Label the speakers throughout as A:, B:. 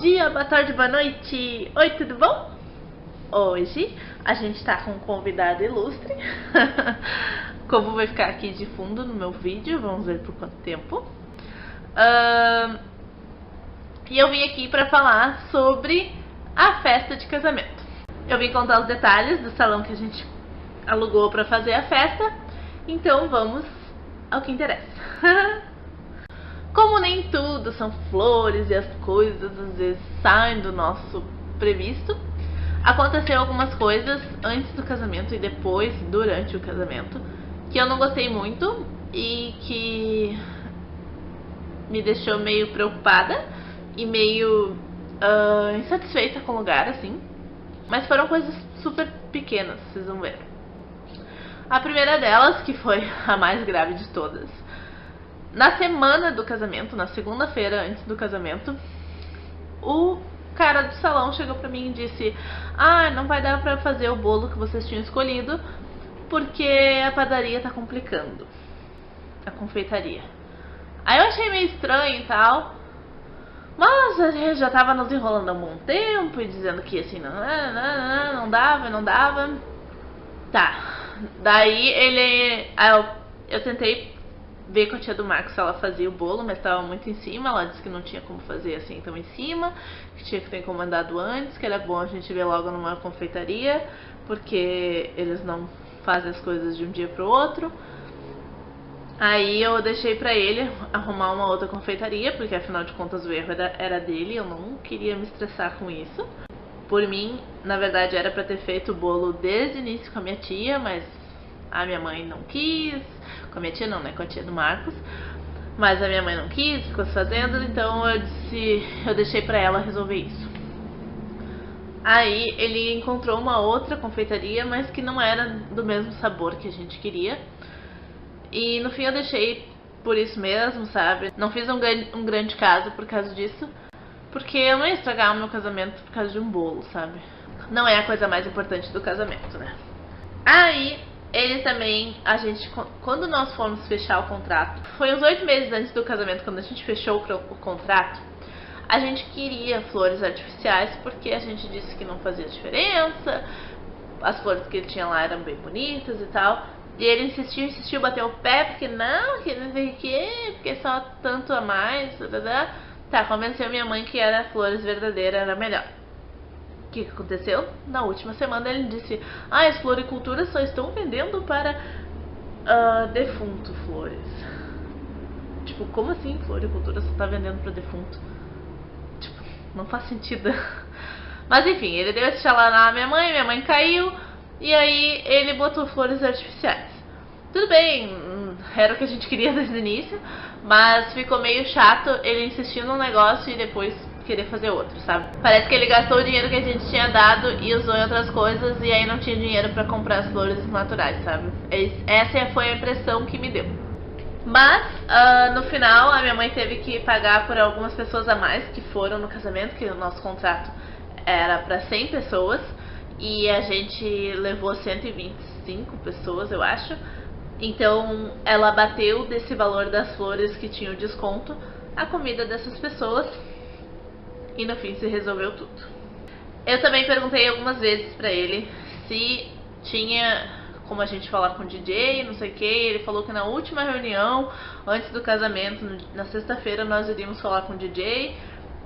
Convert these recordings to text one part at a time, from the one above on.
A: dia, boa tarde, boa noite. Oi, tudo bom? Hoje a gente tá com um convidado ilustre. Como vai ficar aqui de fundo no meu vídeo, vamos ver por quanto tempo. E eu vim aqui pra falar sobre a festa de casamento. Eu vim contar os detalhes do salão que a gente alugou pra fazer a festa. Então vamos ao que interessa. Como nem tudo são flores e as coisas às vezes saem do nosso previsto, aconteceu algumas coisas antes do casamento e depois, durante o casamento, que eu não gostei muito e que me deixou meio preocupada e meio insatisfeita com o lugar, assim. Mas foram coisas super pequenas, vocês vão ver. A primeira delas, que foi a mais grave de todas, na semana do casamento, na segunda-feira antes do casamento, o cara do salão chegou pra mim e disse: ah, não vai dar pra fazer o bolo que vocês tinham escolhido porque a padaria tá complicando, a confeitaria. Aí eu achei meio estranho e tal, mas a gente já tava nos enrolando há um bom tempo e dizendo que assim, não dava. Tá, daí eu tentei ver com a tia do Marcos se ela fazia o bolo, mas estava muito em cima. Ela disse que não tinha como fazer assim tão em cima, que tinha que ter encomendado antes, que era bom a gente ver logo numa confeitaria, porque eles não fazem as coisas de um dia pro outro. Aí eu deixei pra ele arrumar uma outra confeitaria, porque afinal de contas o erro era dele, eu não queria me estressar com isso. Por mim, na verdade, era pra ter feito o bolo desde o início com a minha tia, mas a minha mãe não quis. Com a minha tia não, né? Com a tia do Marcos. Mas a minha mãe não quis, ficou se fazendo, então eu deixei pra ela resolver isso. Aí ele encontrou uma outra confeitaria, mas que não era do mesmo sabor que a gente queria. E no fim eu deixei por isso mesmo, sabe? Não fiz um grande caso por causa disso, porque eu não ia estragar o meu casamento por causa de um bolo, sabe? Não é a coisa mais importante do casamento, né? Aí ele também, quando nós fomos fechar o contrato, foi uns 8 meses antes do casamento, quando a gente fechou o contrato, a gente queria flores artificiais, porque a gente disse que não fazia diferença, as flores que ele tinha lá eram bem bonitas e tal, e ele insistiu, bateu o pé, porque não sei o que, porque só tanto a mais, tá, convenceu minha mãe que era flores verdadeiras, era melhor. O que aconteceu? Na última semana ele disse: ah, as floriculturas só estão vendendo para defunto flores. Tipo, como assim floricultura só tá vendendo para defunto? Tipo, não faz sentido. Mas enfim, ele deu esse xalaná à minha mãe caiu, e aí ele botou flores artificiais. Tudo bem, era o que a gente queria desde o início, mas ficou meio chato ele insistir num negócio e depois querer fazer outro, sabe? Parece que ele gastou o dinheiro que a gente tinha dado e usou em outras coisas, e aí não tinha dinheiro pra comprar as flores naturais, sabe? Essa foi a impressão que me deu. Mas no final a minha mãe teve que pagar por algumas pessoas a mais que foram no casamento, que o nosso contrato era pra 100 pessoas e a gente levou 125 pessoas, eu acho. Então ela bateu desse valor das flores que tinha o desconto a comida dessas pessoas. E no fim se resolveu tudo. Eu também perguntei algumas vezes pra ele se tinha como a gente falar com o DJ, não sei o que. Ele falou que na última reunião, antes do casamento, na sexta-feira, nós iríamos falar com o DJ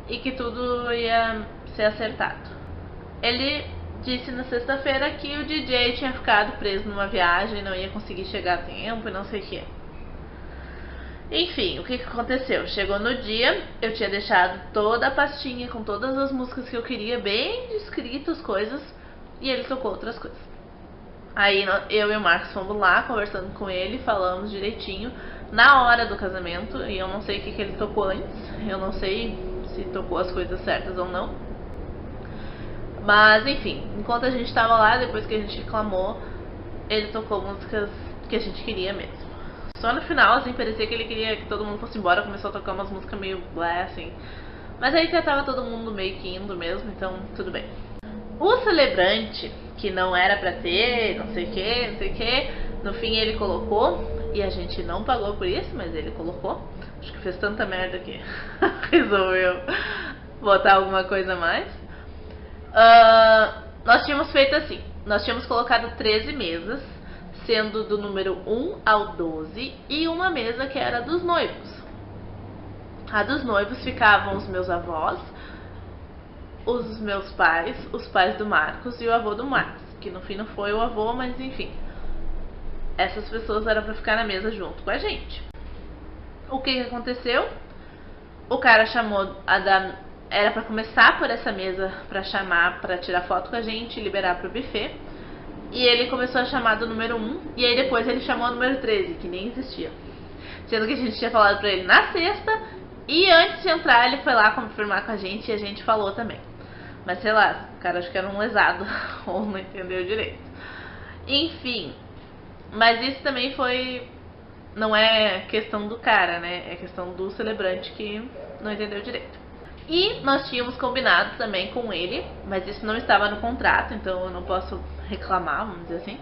A: e que tudo ia ser acertado. Ele disse na sexta-feira que o DJ tinha ficado preso numa viagem, não ia conseguir chegar a tempo e não sei o que. Enfim, o que aconteceu? Chegou no dia, eu tinha deixado toda a pastinha com todas as músicas que eu queria, bem descritas coisas, e ele tocou outras coisas. Aí eu e o Marcos fomos lá, conversando com ele, falamos direitinho, na hora do casamento, e eu não sei o que ele tocou antes, eu não sei se tocou as coisas certas ou não. Mas enfim, enquanto a gente tava lá, depois que a gente reclamou, ele tocou músicas que a gente queria mesmo. Só no final, assim, parecia que ele queria que todo mundo fosse embora, começou a tocar umas músicas meio blé, assim. Mas aí já tava todo mundo meio que indo mesmo, então tudo bem. O celebrante, que não era pra ter, não sei o que, no fim ele colocou, e a gente não pagou por isso, mas ele colocou. Acho que fez tanta merda que resolveu botar alguma coisa a mais. Nós tínhamos feito assim, nós tínhamos colocado 13 mesas, sendo do número 1 ao 12, e uma mesa que era dos noivos. A dos noivos ficavam os meus avós, os meus pais, os pais do Marcos e o avô do Marcos, que no fim não foi o avô, mas enfim. Essas pessoas eram pra ficar na mesa junto com a gente. O que aconteceu? O cara chamou era pra começar por essa mesa pra chamar, pra tirar foto com a gente e liberar pro buffet. E ele começou a chamar do número 1, e aí depois ele chamou o número 13, que nem existia. Sendo que a gente tinha falado pra ele na sexta, e antes de entrar ele foi lá confirmar com a gente e a gente falou também. Mas sei lá, o cara acho que era um lesado, ou não entendeu direito. Enfim, mas isso também não é questão do cara, né? É questão do celebrante que não entendeu direito. E nós tínhamos combinado também com ele, mas isso não estava no contrato, então eu não posso reclamar, vamos dizer assim,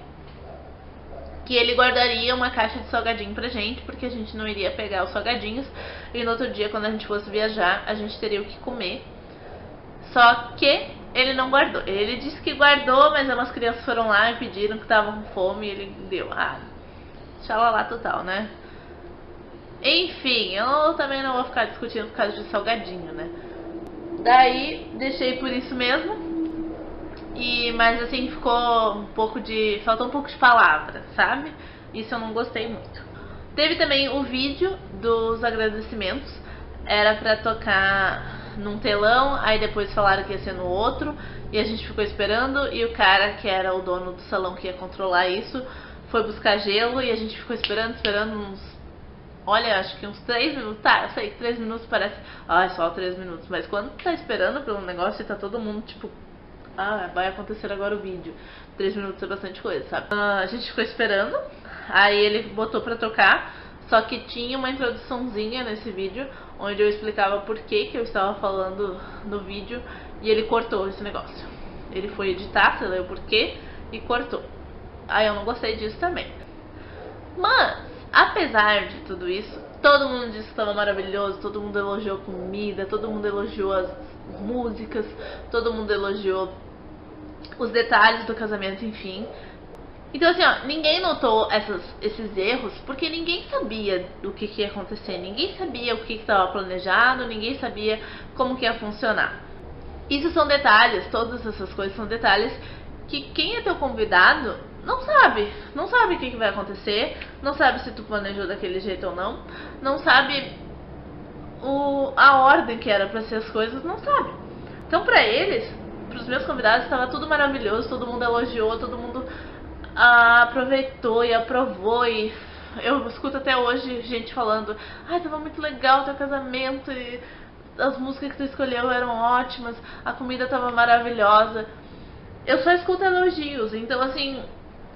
A: que ele guardaria uma caixa de salgadinho pra gente, porque a gente não iria pegar os salgadinhos, e no outro dia, quando a gente fosse viajar, a gente teria o que comer. Só que ele não guardou. Ele disse que guardou, mas umas crianças foram lá e pediram que estavam com fome, e ele deu. Xalala total, né? Enfim, eu também não vou ficar discutindo por causa de salgadinho, né? Daí, deixei por isso mesmo. Mas assim, faltou um pouco de palavra, sabe? Isso eu não gostei muito. Teve também o vídeo dos agradecimentos. Era pra tocar num telão, aí depois falaram que ia ser no outro, e a gente ficou esperando, e o cara que era o dono do salão que ia controlar isso foi buscar gelo, e a gente ficou esperando uns... Olha, acho que uns 3 minutos, tá, eu sei que 3 minutos parece... só 3 minutos, mas quando tá esperando pelo negócio e tá todo mundo tipo... vai acontecer agora o vídeo. 3 minutos é bastante coisa, sabe? A gente ficou esperando, aí ele botou pra tocar, só que tinha uma introduçãozinha nesse vídeo, onde eu explicava por que eu estava falando no vídeo, e ele cortou esse negócio. Ele foi editar, sei lá o porquê, e cortou. Aí eu não gostei disso também. Mas, apesar de tudo isso, todo mundo disse que estava maravilhoso, todo mundo elogiou a comida, todo mundo elogiou as músicas, todo mundo elogiou os detalhes do casamento, enfim. Então assim, ninguém notou esses erros, porque ninguém sabia do que ia acontecer, ninguém sabia o que estava planejado, ninguém sabia como que ia funcionar. Isso são detalhes, todas essas coisas são detalhes que quem é teu convidado não sabe o que vai acontecer, não sabe se tu planejou daquele jeito ou não, não sabe a ordem que era pra ser as coisas, não sabe. Então pra eles, pros meus convidados, estava tudo maravilhoso, todo mundo elogiou, todo mundo aproveitou e aprovou, e eu escuto até hoje gente falando: tava muito legal o teu casamento, e as músicas que tu escolheu eram ótimas, a comida tava maravilhosa. Eu só escuto elogios, então assim,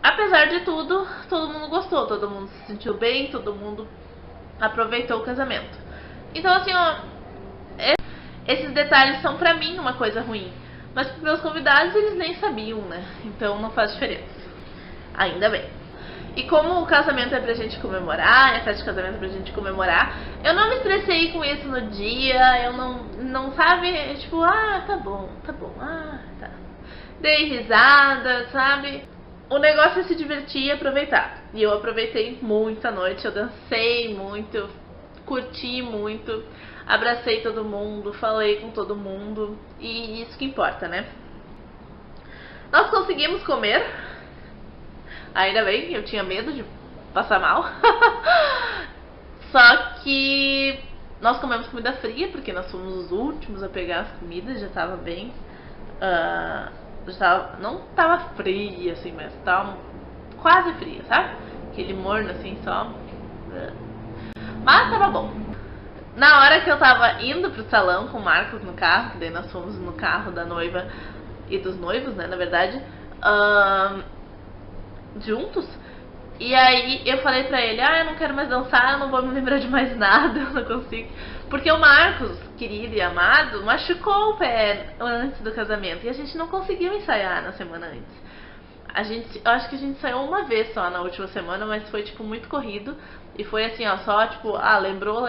A: apesar de tudo, todo mundo gostou, todo mundo se sentiu bem, todo mundo aproveitou o casamento. Então assim, esses detalhes são pra mim uma coisa ruim, mas pros meus convidados eles nem sabiam, né? Então não faz diferença. Ainda bem. E como o casamento é pra gente comemorar, a festa de casamento é pra gente comemorar, eu não me estressei com isso no dia, eu não sabe, tipo, tá bom, tá. Dei risada, sabe? O negócio é se divertir e aproveitar. E eu aproveitei muito a noite, eu dancei muito, eu curti muito, abracei todo mundo, falei com todo mundo, e isso que importa, né? Nós conseguimos comer. Ainda bem, eu tinha medo de passar mal. Só que nós comemos comida fria, porque nós fomos os últimos a pegar as comidas, já tava bem... não tava fria, assim, mas tava quase fria, sabe? Aquele morno, assim, só... Mas tava bom. Na hora que eu tava indo pro salão com o Marcos no carro, que daí nós fomos no carro da noiva e dos noivos, né, na verdade... juntos, e aí eu falei pra ele: eu não quero mais dançar, eu não vou me lembrar de mais nada, eu não consigo, porque o Marcos, querido e amado, machucou o pé antes do casamento, e a gente não conseguiu ensaiar na semana antes. Eu acho que a gente ensaiou uma vez só na última semana, mas foi tipo muito corrido, e foi assim, só tipo, lembrou,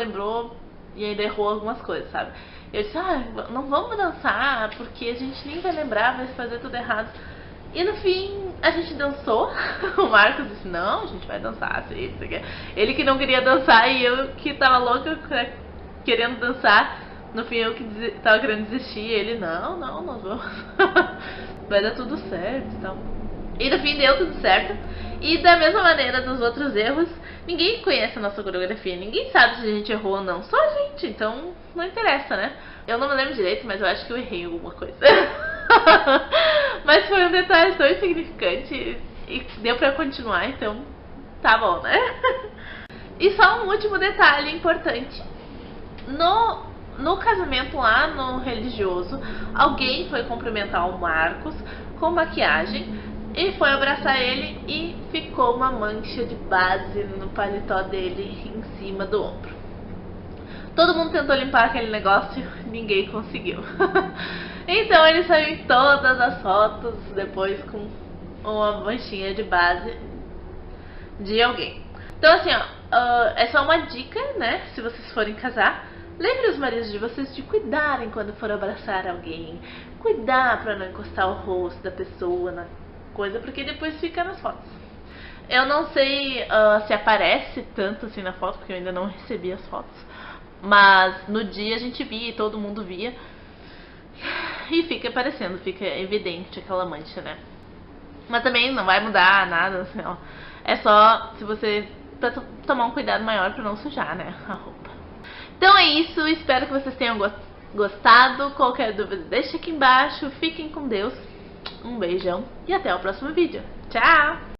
A: e ainda errou algumas coisas, sabe? Eu disse, não vamos dançar, porque a gente nem vai lembrar, vai fazer tudo errado. E no fim, a gente dançou. O Marcos disse, não, a gente vai dançar, assim, isso aqui. Ele que não queria dançar e eu que tava louca querendo dançar. No fim, eu que tava querendo desistir. Ele, não, nós vamos. Vai dar tudo certo e tal. E no fim, deu tudo certo. E da mesma maneira dos outros erros, ninguém conhece a nossa coreografia. Ninguém sabe se a gente errou ou não. Só a gente, então não interessa, né? Eu não me lembro direito, mas eu acho que eu errei alguma coisa. Mas foi um detalhe tão insignificante e deu pra continuar, então tá bom, né? E só um último detalhe importante. No casamento lá no religioso, alguém foi cumprimentar o Marcos com maquiagem e foi abraçar ele e ficou uma mancha de base no paletó dele em cima do ombro. Todo mundo tentou limpar aquele negócio, ninguém conseguiu. Então ele saiu em todas as fotos depois com uma manchinha de base de alguém. Então assim, é só uma dica, né? Se vocês forem casar, lembre os maridos de vocês de cuidarem quando for abraçar alguém. Cuidar pra não encostar o rosto da pessoa na coisa, porque depois fica nas fotos. Eu não sei se aparece tanto assim na foto, porque eu ainda não recebi as fotos. Mas no dia a gente via e todo mundo via. E fica aparecendo, fica evidente aquela mancha, né? Mas também não vai mudar nada, assim, ó. É só se você pra tomar um cuidado maior pra não sujar, né, a roupa. Então é isso, espero que vocês tenham gostado. Qualquer dúvida deixa aqui embaixo. Fiquem com Deus. Um beijão e até o próximo vídeo. Tchau!